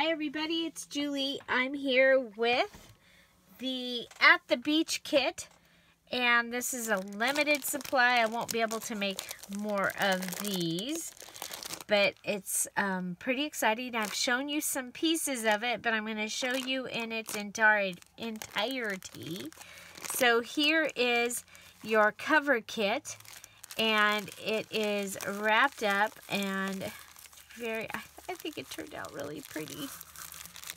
Hi everybody, it's Julie. I'm here with the At the Beach kit, and this is a limited supply. I won't be able to make more of these, but it's pretty exciting. I've shown you some pieces of it, but I'm going to show you in its entirety. So here is your cover kit, and it is wrapped up and I think it turned out really pretty.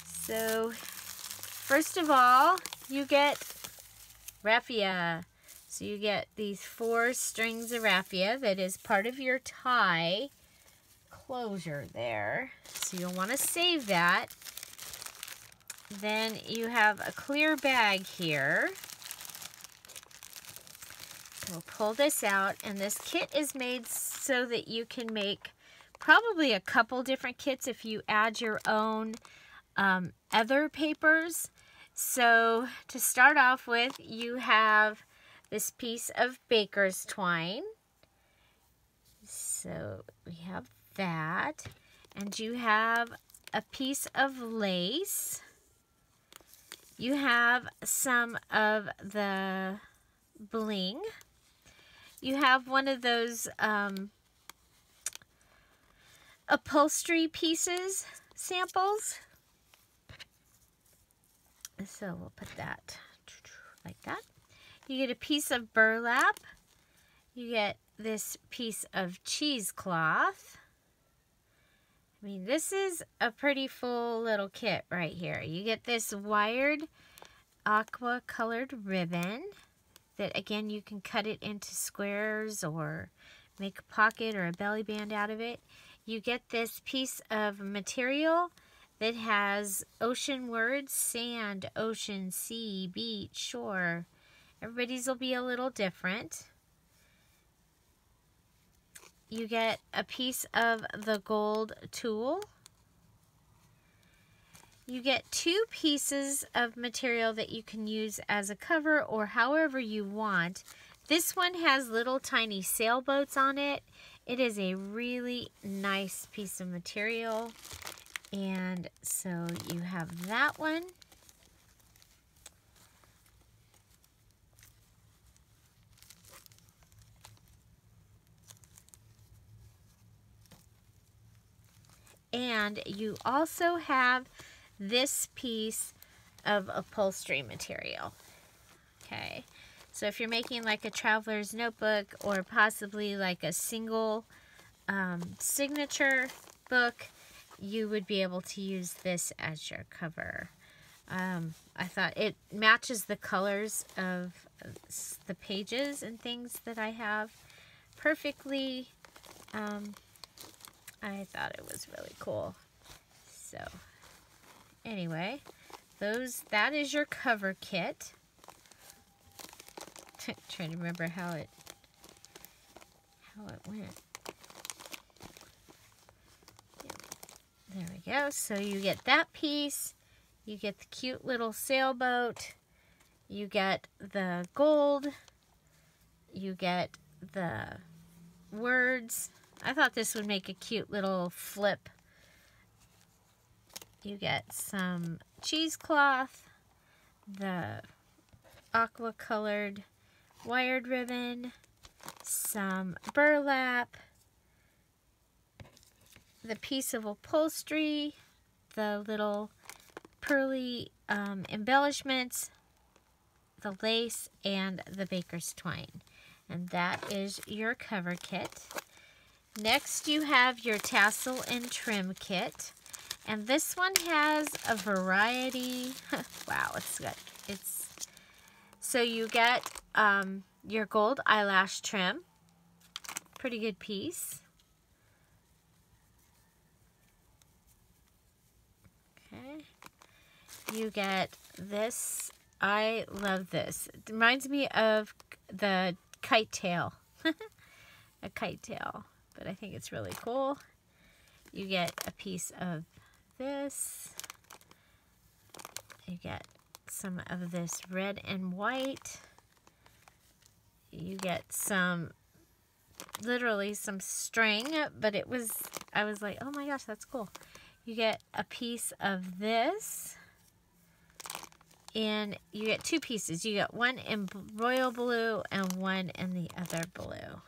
So first of all, you get raffia. So you get these 4 strings of raffia that is part of your tie closure there. So you'll want to save that. Then you have a clear bag here. So we'll pull this out, and this kit is made so that you can make probably a couple different kits if you add your own other papers. So to start off with, you have this piece of baker's twine. So we have that. And you have a piece of lace. You have some of the bling. You have one of those upholstery pieces samples. So we'll put that like that. You get a piece of burlap. You get this piece of cheesecloth. I mean, this is a pretty full little kit right here. You get this wired aqua colored ribbon that, again, you can cut it into squares or make a pocket or a belly band out of it. You get this piece of material that has ocean words: sand, ocean, sea, beach, shore. Everybody's will be a little different. You get a piece of the gold tulle. You get 2 pieces of material that you can use as a cover or however you want. This one has little tiny sailboats on it. It is a really nice piece of material. And so you have that one. And you also have this piece of upholstery material. Okay. So if you're making like a traveler's notebook or possibly like a single signature book, you would be able to use this as your cover. I thought it matches the colors of the pages and things that I have perfectly. I thought it was really cool. So anyway, that is your cover kit. Trying to remember how it went. There we go. So you get that piece. You get the cute little sailboat. You get the gold. You get the words. I thought this would make a cute little flip. You get some cheesecloth, the aqua colored wired ribbon, some burlap, the piece of upholstery, the little pearly embellishments, the lace, and the baker's twine. And that is your cover kit. Next, you have your tassel and trim kit. And this one has a variety. Wow, it's good. So you get your gold eyelash trim. Pretty good piece. Okay. You get this. I love this. It reminds me of the kite tail. A kite tail. But I think it's really cool. You get a piece of this. You get some of this red and white. You get some, literally some string, but I was like, oh my gosh, that's cool. you get a piece of this, and you get two pieces. You get one in royal blue and one in the other blue.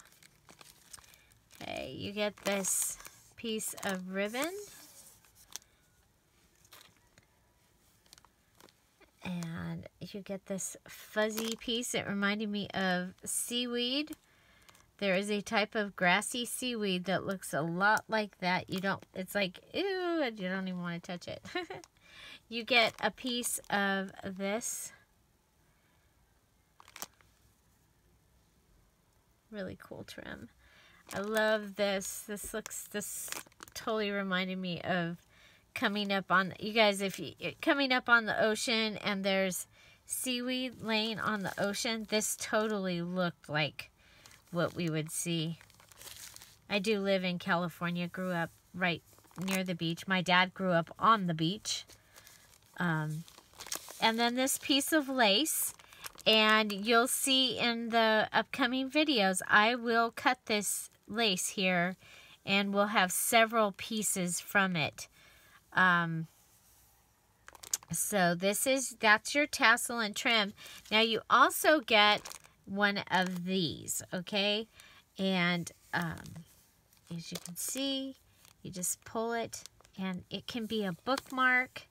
Okay, you get this piece of ribbon. And you get this fuzzy piece. It reminded me of seaweed. There is a type of grassy seaweed that looks a lot like that. It's like, ew, you don't even want to touch it. You get a piece of this. Really cool trim. I love this. This totally reminded me of coming up on, you guys, coming up on the ocean and there's seaweed laying on the ocean, this totally looked like what we would see. I do live in California, grew up right near the beach. My dad grew up on the beach. And then this piece of lace, and you'll see in the upcoming videos, I will cut this lace here and we'll have several pieces from it. So that's your tassel and trim. Now you also get one of these, okay? And as you can see, you just pull it and it can be a bookmark.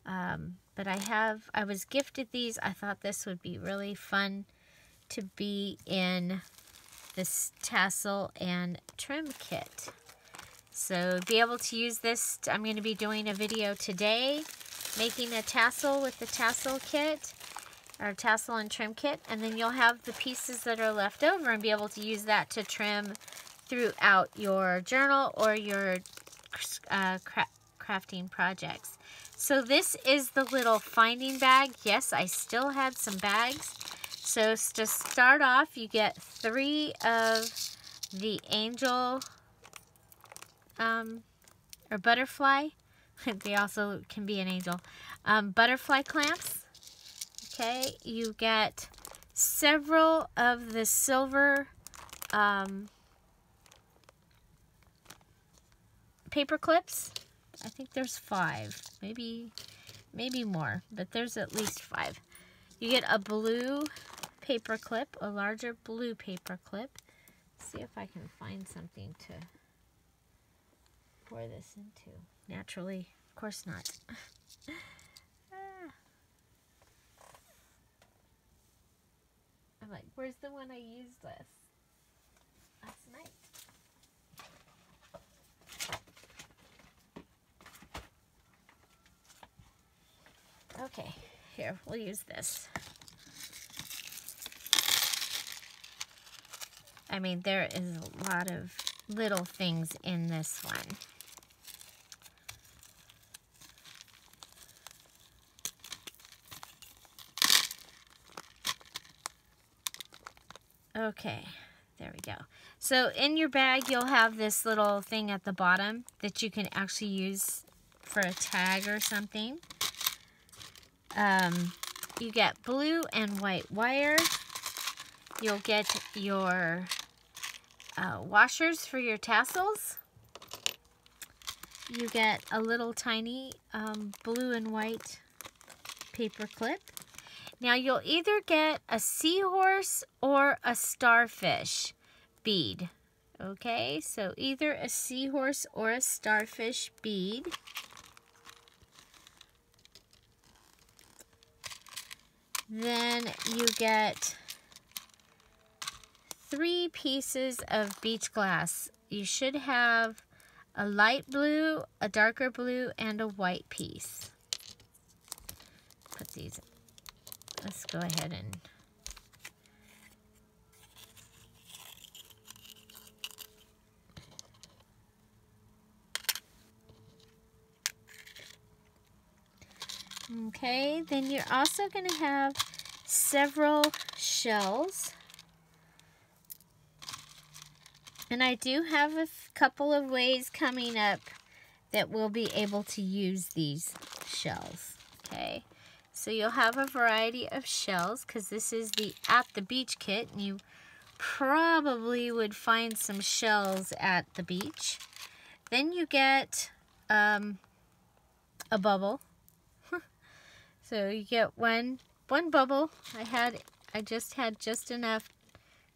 But I was gifted these. I thought this would be really fun to be in this tassel and trim kit. So be able to use this. I'm going to be doing a video today making a tassel with the tassel kit, or tassel and trim kit, and then you'll have the pieces that are left over and be able to use that to trim throughout your journal or your crafting projects. So this is the little finding bag. Yes, I still had some bags. So to start off, you get 3 of the angel or butterfly. They also can be an angel. Butterfly clamps. Okay, you get several of the silver paper clips. I think there's 5, maybe more, but there's at least 5. You get a blue paper clip, a larger blue paper clip. Let's see if I can find something to pour this into. Naturally, of course not. I'm like, where's the one I used last night? Okay, here, we'll use this. I mean, there is a lot of little things in this one. Okay, there we go. So in your bag, you'll have this little thing at the bottom that you can actually use for a tag or something. You get blue and white wire. You'll get your washers for your tassels. You get a little tiny blue and white paper clip. Now you'll either get a seahorse or a starfish bead. Okay, so either a seahorse or a starfish bead. Then you get 3 pieces of beach glass. You should have a light blue, a darker blue, and a white piece. Put these, let's go ahead and okay, then you're also going to have several shells. And I do have a couple of ways coming up that we'll be able to use these shells. Okay, so you'll have a variety of shells because this is the At the Beach kit, and you probably would find some shells at the beach. Then you get a bubble. So you get one bubble. I just had just enough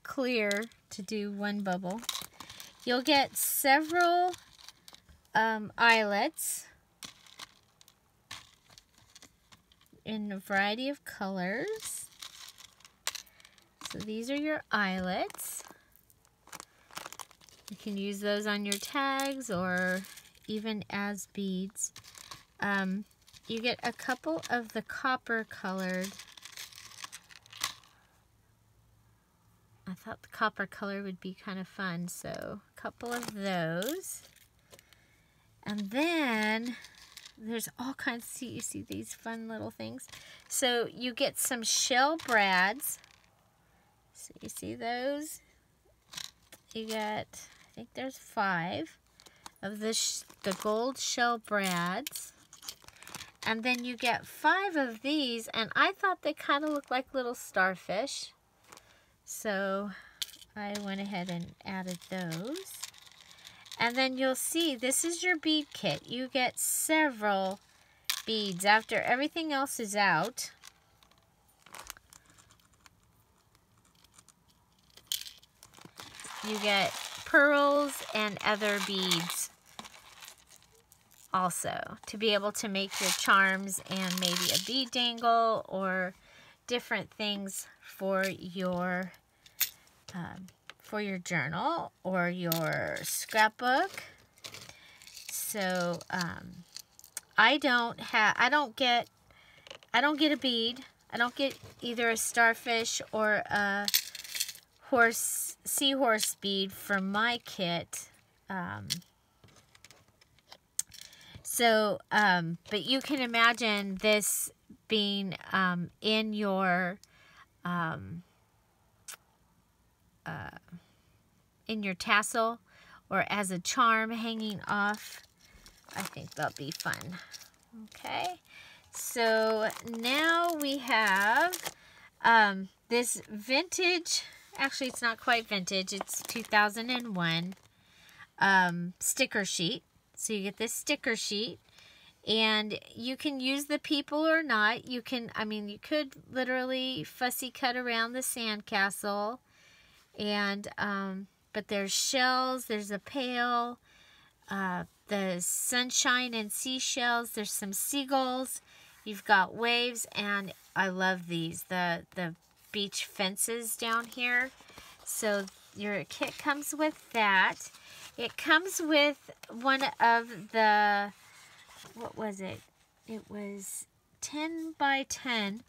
clear to do one bubble. You'll get several eyelets in a variety of colors. So these are your eyelets. You can use those on your tags or even as beads. You get a couple of the copper colored. I thought the copper color would be kind of fun, so a couple of those. And then there's all kinds, you see these fun little things. So you get some shell brads. So you see those? You get, I think there's 5 of the gold shell brads. And then you get 5 of these, and I thought they kind of looked like little starfish. So I went ahead and added those. And then you'll see, this is your bead kit. You get several beads after everything else is out. You get pearls and other beads also to be able to make your charms and maybe a bead dangle or different things for your journal or your scrapbook. So I don't get a bead. I don't get either a starfish or a seahorse bead for my kit. But you can imagine this being in your tassel or as a charm hanging off. I think that'll be fun. Okay, so now we have this vintage, actually it's not quite vintage, it's 2001 sticker sheet. So you get this sticker sheet, and you can use the people or not. You can, you could literally fussy cut around the sandcastle, and but there's shells, there's a pail, the sunshine and seashells, there's some seagulls, you've got waves, and I love these, the beach fences down here. So your kit comes with that. It comes with one of the, what was it? It was 10 by 10,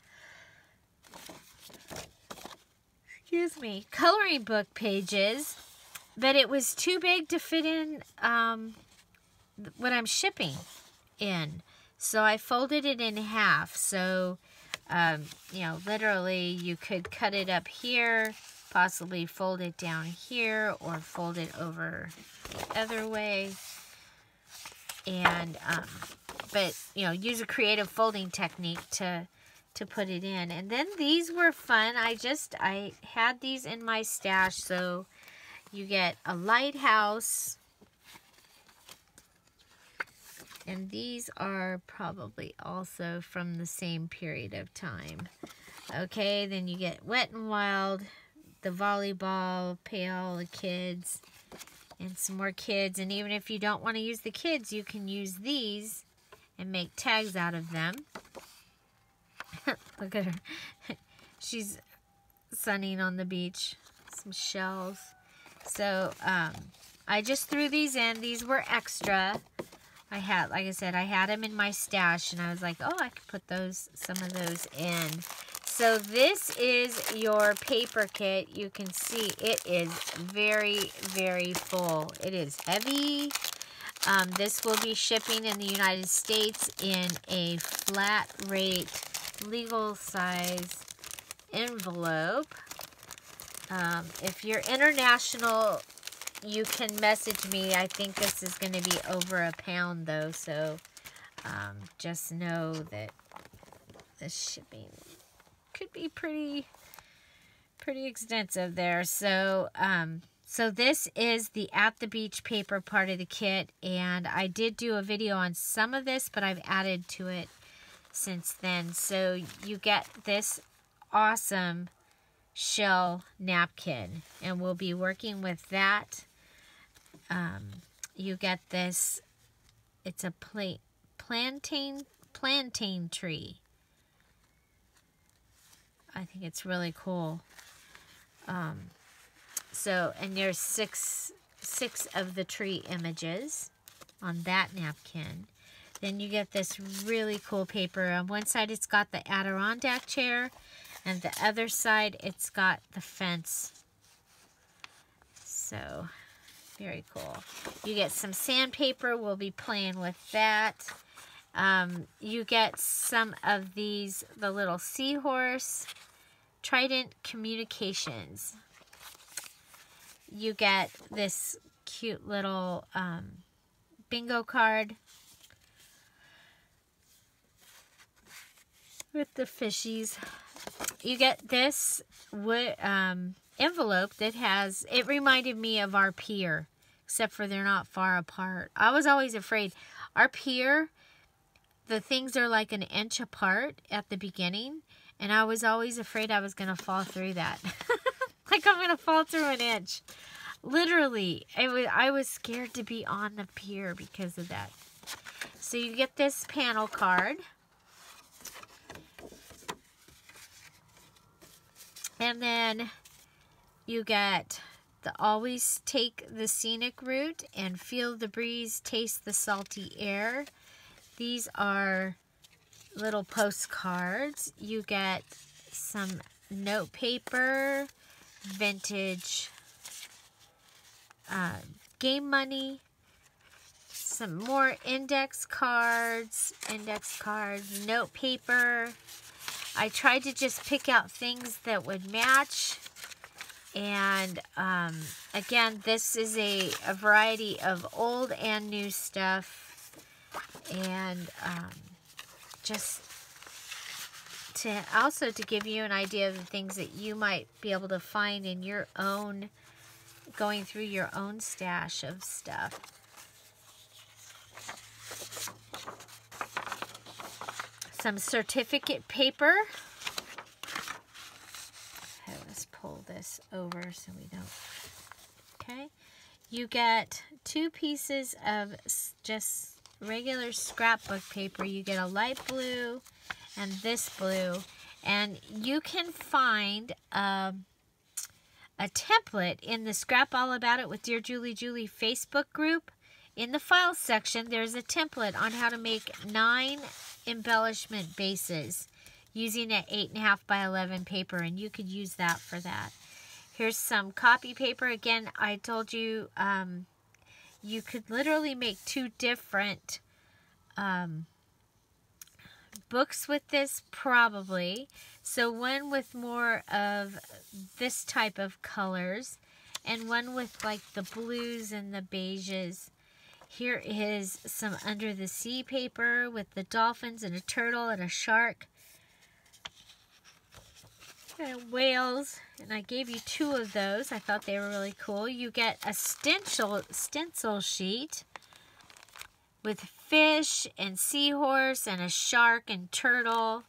excuse me, coloring book pages, but it was too big to fit in what I'm shipping in. So I folded it in half. So, literally you could cut it up here, possibly fold it down here, or fold it over the other way. And, use a creative folding technique to put it in. And then these were fun. I had these in my stash. So you get a lighthouse. And these are probably also from the same period of time. Okay, then you get Wet and Wild, the volleyball, pail, the kids, and some more kids. And even if you don't want to use the kids, you can use these and make tags out of them. Look at her. She's sunning on the beach. Some shells. So, I just threw these in. These were extra. Like I said, I had them in my stash, and I was like, oh, I could put some of those in. So this is your paper kit. You can see it is very, very full. It is heavy. This will be shipping in the United States in a flat rate, legal size envelope. If you're international, you can message me. I think this is going to be over £1 though, so just know that the shipping could be pretty extensive there. So So this is the At the Beach paper part of the kit, and I did do a video on some of this, but I've added to it since then. So you get this awesome shell napkin, and we'll be working with that. You get this, it's a plantain tree. I think it's really cool. So, and there's six of the tree images on that napkin. Then you get this really cool paper. On one side it's got the Adirondack chair, and the other side it's got the fence. So, very cool. You get some sandpaper. We'll be playing with that. You get some of these, the little seahorse, Trident Communications. You get this cute little bingo card with the fishies. You get this envelope that has, it reminded me of our pier, except for they're not far apart. I was always afraid. Our pier, the things are like an inch apart at the beginning, and I was always afraid I was going to fall through that. Like I'm going to fall through an inch. Literally, I was scared to be on the pier because of that. So you get this panel card. And then you get the always take the scenic route and feel the breeze, taste the salty air. These are little postcards. You get some note paper, vintage game money, some more index cards, note paper. I tried to just pick out things that would match. And again, this is a variety of old and new stuff. And just to also to give you an idea of the things that you might be able to find in your own, going through your own stash of stuff. Some certificate paper. Okay, let's pull this over so we don't. Okay. You get 2 pieces of just regular scrapbook paper. You get a light blue and this blue. And you can find a template in the Scrap All About It with Dear Julie Facebook group. In the files section, there's a template on how to make 9 embellishment bases using an 8.5 by 11 paper, and you could use that for that. Here's some copy paper. Again, I told you you could literally make 2 different books with this, probably. So one with more of this type of colors, and one with like the blues and the beiges. Here is some under the sea paper with the dolphins and a turtle and a shark and whales. And I gave you 2 of those. I thought they were really cool. You get a stencil sheet with fish and seahorse and a shark and turtle,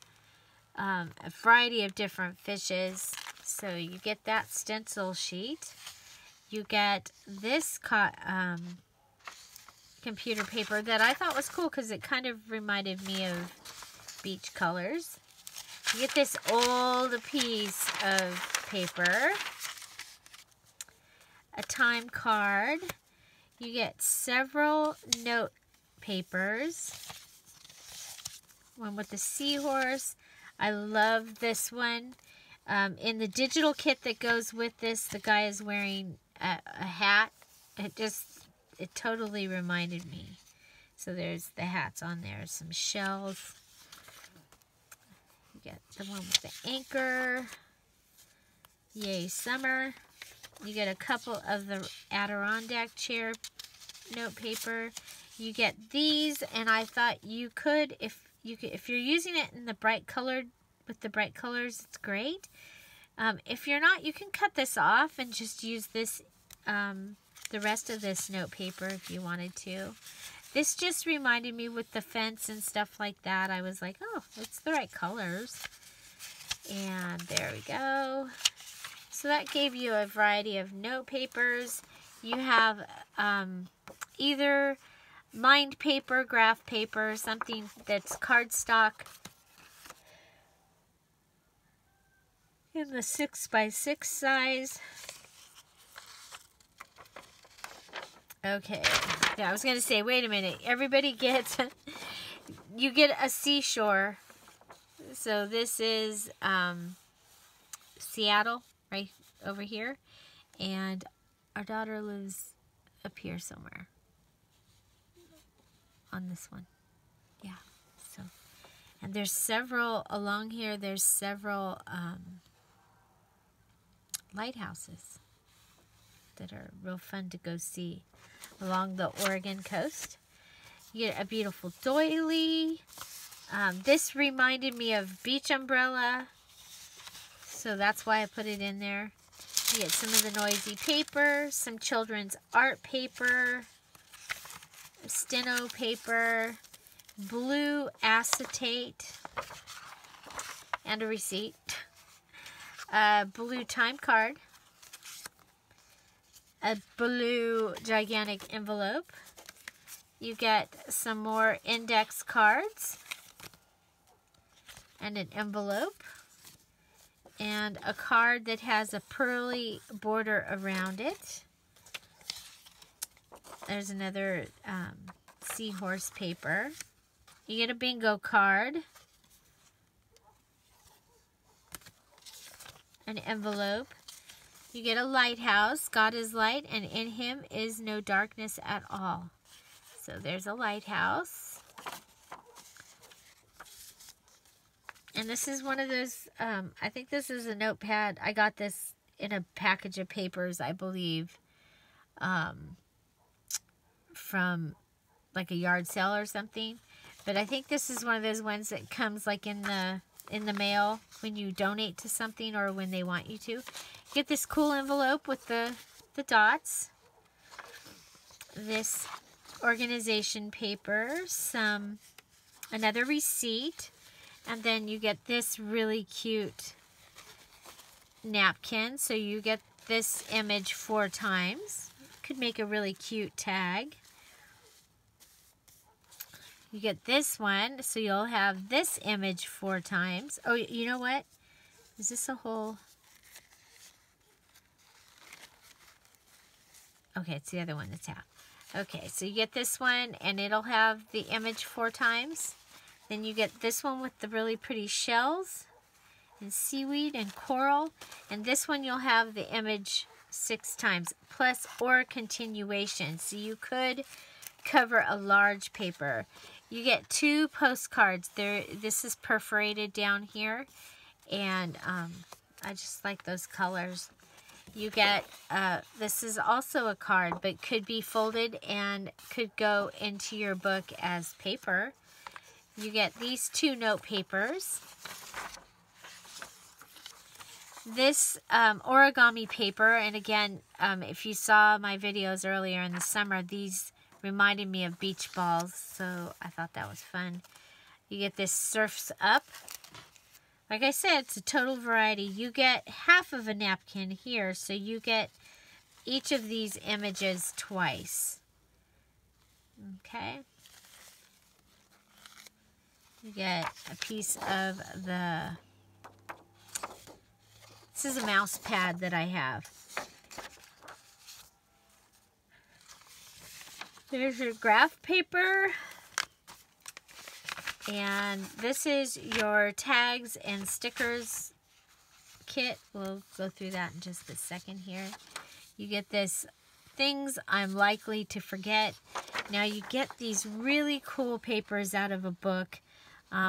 a variety of different fishes. So you get that stencil sheet. You get this computer paper that I thought was cool because it kind of reminded me of beach colors. You get this old piece of paper, a time card. You get several note papers. One with the seahorse. I love this one. In the digital kit that goes with this, the guy is wearing a hat. It totally reminded me. So there's the hats on there. Some shells. You get the one with the anchor. Yay, summer. You get a couple of the Adirondack chair note paper. You get these, and I thought you could, if you're using it in the bright colored, with the bright colors, it's great. If you're not, you can cut this off and just use this the rest of this note paper if you wanted to. This just reminded me with the fence and stuff like that. I was like, oh, it's the right colors. And there we go. So that gave you a variety of note papers. You have either lined paper, graph paper, something that's cardstock in the 6x6 size. Okay, yeah, I was going to say, wait a minute. Everybody gets, you get a seashore. So this is Seattle, right over here. And our daughter lives up here somewhere. On this one. Yeah, so. And there's several, along here, there's several lighthouses that are real fun to go see along the Oregon coast. You get a beautiful doily. This reminded me of beach umbrella, so that's why I put it in there. You get some of the noisy paper, some children's art paper, steno paper, blue acetate, and a receipt. Blue time card. A blue gigantic envelope. You get some more index cards and an envelope and a card that has a pearly border around it. There's another seahorse paper. You get a bingo card, an envelope. You get a lighthouse. God is light, and in him is no darkness at all. So there's a lighthouse. And this is one of those, I think this is a notepad. I got this in a package of papers, I believe, from like a yard sale or something. But I think this is one of those ones that comes like in the mail when you donate to something or when they want you to. Get this cool envelope with the dots. This organization paper, another receipt, and then you get this really cute napkin. So you get this image 4 times. Could make a really cute tag. You get this one, so you'll have this image 4 times. Oh, you know what? Is this a whole... Okay, it's the other one that's out. Okay, so you get this one, and it'll have the image 4 times. Then you get this one with the really pretty shells and seaweed and coral. And this one you'll have the image 6 times, plus or continuation. So you could cover a large paper. You get 2 postcards. This is perforated down here, and I just like those colors. You get, this is also a card, but could be folded and could go into your book as paper. You get these 2 note papers. This origami paper, and again, if you saw my videos earlier in the summer, these reminded me of beach balls, so I thought that was fun. You get this Surf's Up. Like I said, it's a total variety. You get half of a napkin here, so you get each of these images twice. Okay. You get a piece of the... This is a mouse pad that I have. There's your graph paper. And this is your tags and stickers kit. We'll go through that in just a second here. You get this things I'm likely to forget. Now you get these really cool papers out of a book.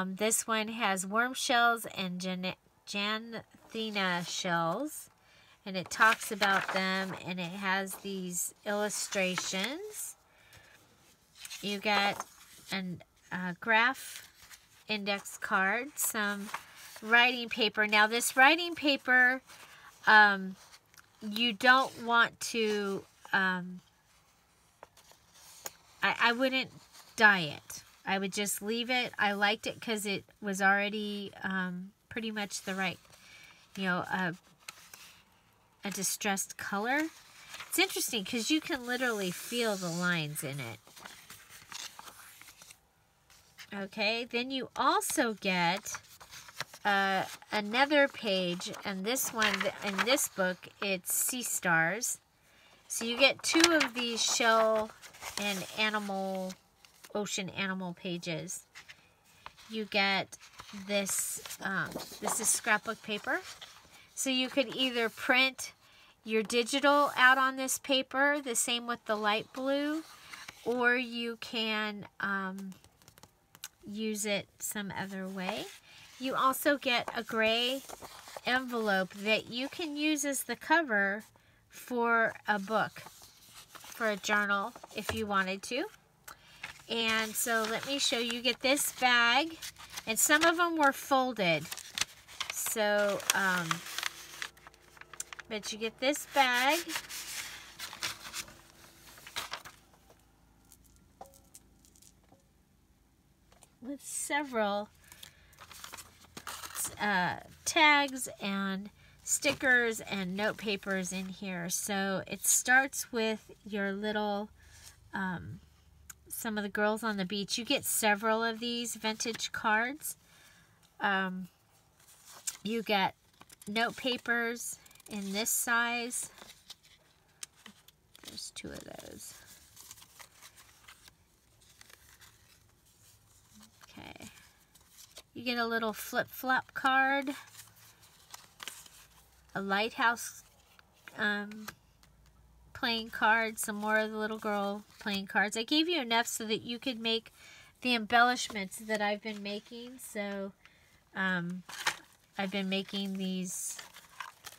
This one has worm shells and Janthina shells. And it talks about them, and it has these illustrations. You get a graph index card, some writing paper. Now this writing paper, you don't want to, I wouldn't dye it. I would just leave it. I liked it because it was already pretty much the right, you know, a distressed color. It's interesting because you can literally feel the lines in it. Okay, then you also get another page, and this one, in this book, it's sea stars. So you get 2 of these shell and animal, ocean animal pages. You get this, this is scrapbook paper. So you could either print your digital out on this paper, the same with the light blue, or you can use it some other way. You also get a gray envelope that you can use as the cover for a book, for a journal, if you wanted to. And so let me show you. You get this bag, and some of them were folded. So, but you get this bag. With several tags and stickers and note papers in here. So it starts with your little, some of the girls on the beach. You get several of these vintage cards. You get note papers in this size. There's 2 of those. Okay. You get a little flip-flop card, a lighthouse playing card, some more of the little girl playing cards. I gave you enough so that you could make the embellishments that I've been making. So I've been making these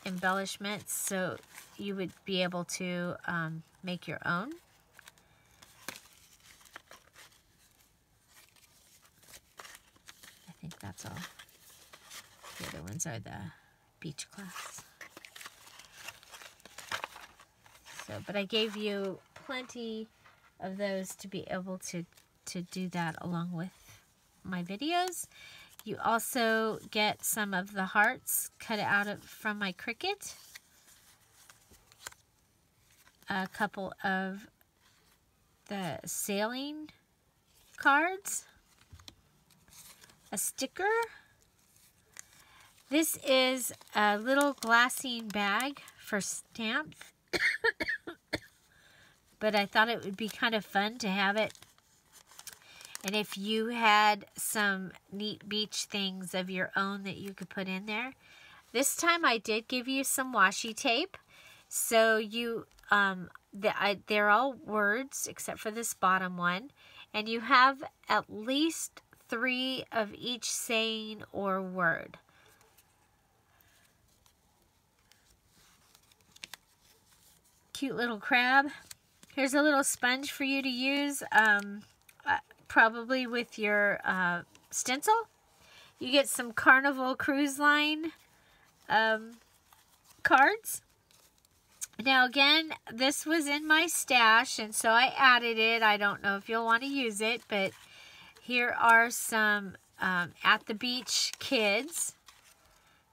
embellishments so you would be able to make your own. I think that's all. The other ones are the beach class. So, but I gave you plenty of those to be able to do that along with my videos. You also get some of the hearts cut out from my Cricut. A couple of the sailing cards. A sticker. This is a little glassine bag for stamps. But I thought it would be kind of fun to have it. And if you had some neat beach things of your own that you could put in there. This time I did give you some washi tape. So you, they're all words except for this bottom one. And you have at least 3 of each saying or word. Cute little crab. Here's a little sponge for you to use, probably with your stencil. You get some Carnival Cruise Line cards. Now again, this was in my stash, and so I added it. I don't know if you'll want to use it, but here are some at the beach kids.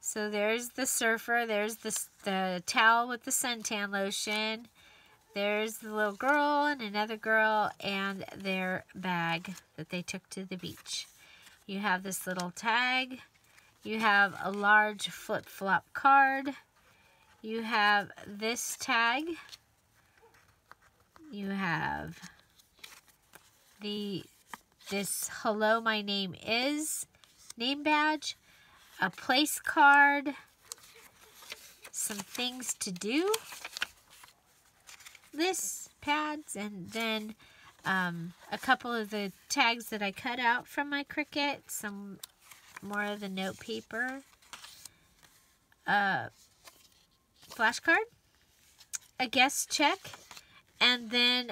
So there's the surfer, there's the towel with the suntan lotion, there's the little girl and another girl and their bag that they took to the beach. You have this little tag, you have a large flip-flop card, you have this tag, you have this hello my name is name badge, a place card, some things to do, lists, pads, and then a couple of the tags that I cut out from my Cricut, some more of the note paper, flashcard, a guest check, and then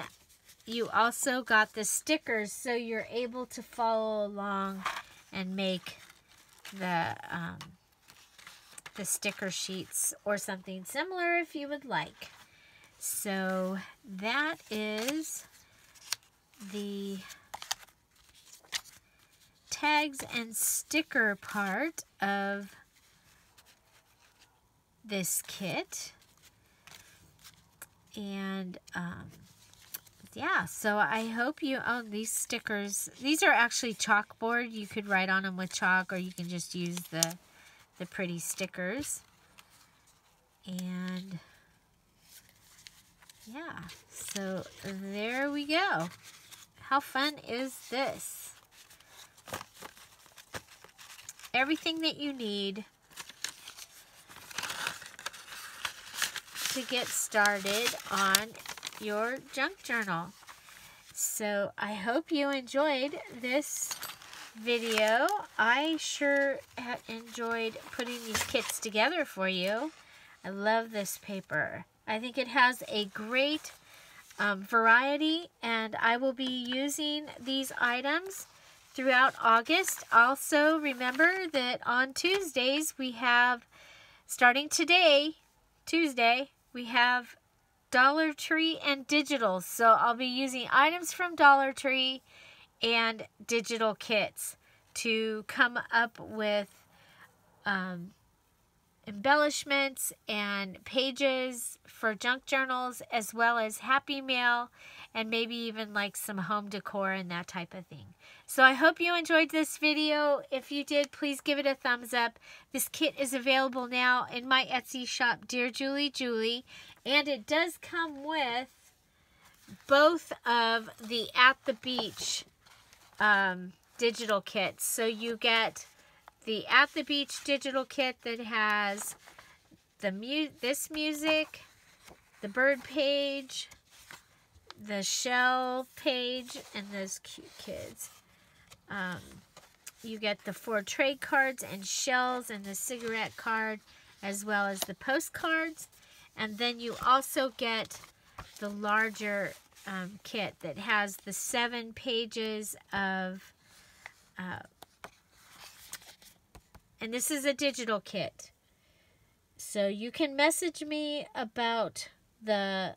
you also got the stickers so you're able to follow along and make the the sticker sheets or something similar if you would like. So that is the tags and sticker part of this kit. And yeah, so I hope you own these stickers. These are actually chalkboard. You could write on them with chalk, or you can just use the pretty stickers. And yeah, so there we go. How fun is this? Everything that you need to get started on your junk journal. So I hope you enjoyed this video. I sure enjoyed putting these kits together for you. I love this paper. I think it has a great variety, and I will be using these items throughout August. Also, remember that on Tuesdays we have, starting today, Tuesday, we have Dollar Tree and digital. So I'll be using items from Dollar Tree and digital kits to come up with embellishments and pages for junk journals, as well as Happy Mail, and maybe even like some home decor and that type of thing. So I hope you enjoyed this video. If you did, please give it a thumbs up. This kit is available now in my Etsy shop, Dear Julie Julie, and it does come with both of the At the Beach digital kits. So you get the At the Beach digital kit that has this music, the bird page, the shell page, and those cute kids. You get the 4 trade cards and shells and the cigarette card, as well as the postcards. And then you also get the larger kit that has the 7 pages of, and this is a digital kit. So you can message me about the,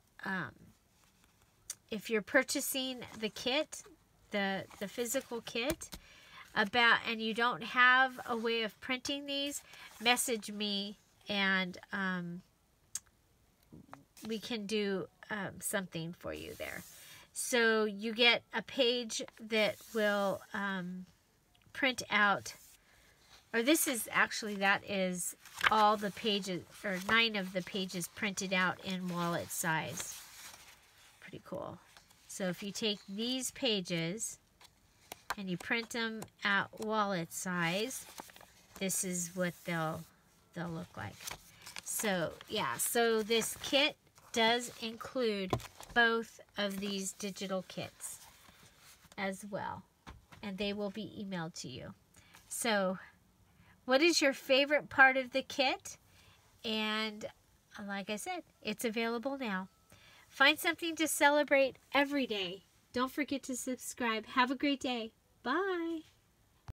if you're purchasing the kit, the physical kit, and you don't have a way of printing these, message me, and we can do something for you there. So you get a page that will print out, or this is actually, that is all the pages, or 9 of the pages printed out in wallet size. Pretty cool. So if you take these pages and you print them at wallet size, this is what they'll look like. So yeah, so this kit does include both of these digital kits as well, and they will be emailed to you. So what is your favorite part of the kit? And like I said, it's available now. Find something to celebrate every day. Don't forget to subscribe. Have a great day. Bye.